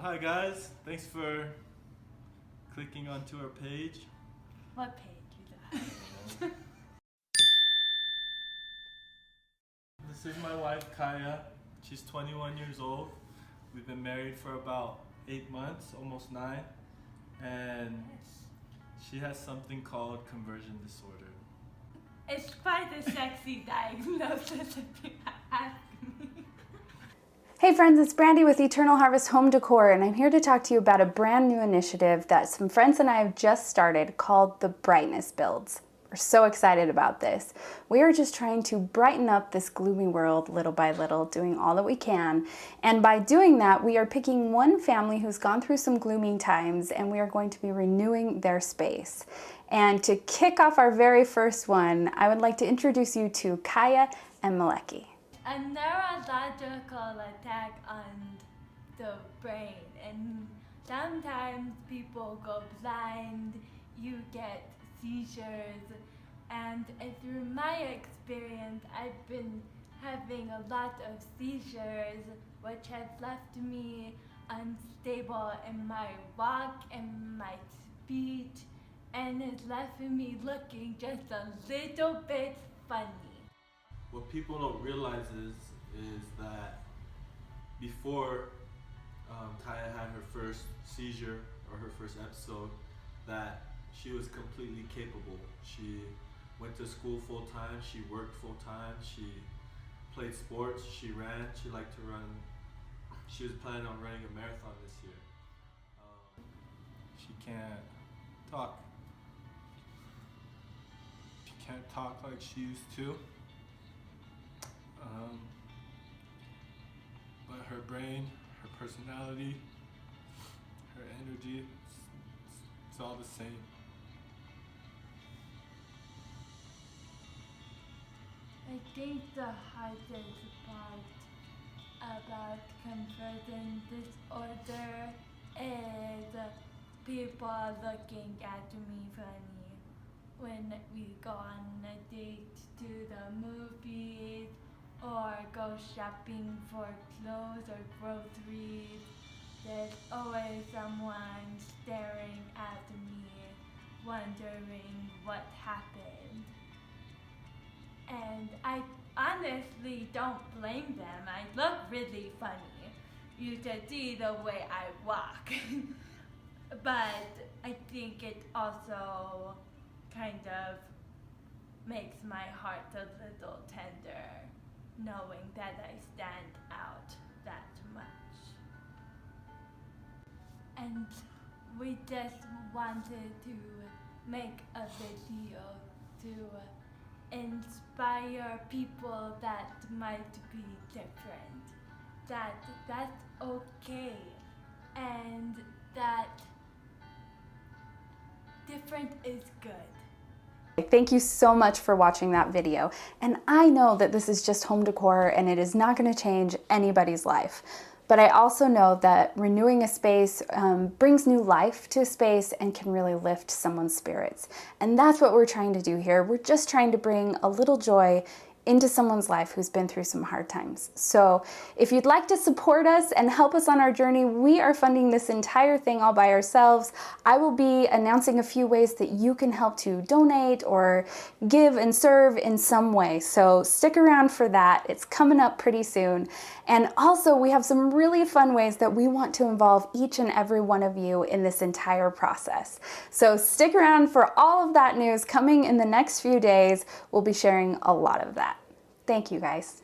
Hi guys, thanks for clicking onto our page. What page is that? This is my wife Kaiya. She's 21 years old. We've been married for about 8 months, almost 9, and she has something called conversion disorder. It's quite a sexy diagnosis if you ask me. Hey friends, it's Brandy with Eternal Harvest Home Decor, and I'm here to talk to you about a brand new initiative that some friends and I have just started called the Brightness Builds. We're so excited about this. We are just trying to brighten up this gloomy world little by little, doing all that we can. And by doing that, we are picking one family who's gone through some gloomy times, and we are going to be renewing their space. And to kick off our very first one, I would like to introduce you to Kaiya Meleki. A neurological attack on the brain, and sometimes people go blind, you get seizures, and through my experience I've been having a lot of seizures, which has left me unstable in my walk and my speech, and has left me looking just a little bit funny. What people don't realize is that before Kaiya had her first seizure or her first episode, that she was completely capable. She went to school full time, she worked full time, she played sports, she ran, she liked to run. She was planning on running a marathon this year. She can't talk. She can't talk like she used to. But her brain, her personality, her energy, it's all the same. I think the hardest part about conversion disorder is people looking at me funny when we go on a date to the movies or go shopping for clothes or groceries. There's always someone staring at me, wondering what happened. And I honestly don't blame them. I look really funny. You should see the way I walk. But I think it also kind of makes my heart a little tender, knowing that I stand out that much. And we just wanted to make a video to inspire people that might be different, that that's okay, and that different is good. Thank you so much for watching that video. And I know that this is just home decor and it is not going to change anybody's life. But I also know that renewing a space brings new life to a space and can really lift someone's spirits. And that's what we're trying to do here. We're just trying to bring a little joy into someone's life who's been through some hard times. So if you'd like to support us and help us on our journey, we are funding this entire thing all by ourselves. I will be announcing a few ways that you can help to donate or give and serve in some way. So stick around for that. It's coming up pretty soon. And also we have some really fun ways that we want to involve each and every one of you in this entire process. So stick around for all of that news coming in the next few days. We'll be sharing a lot of that. Thank you guys.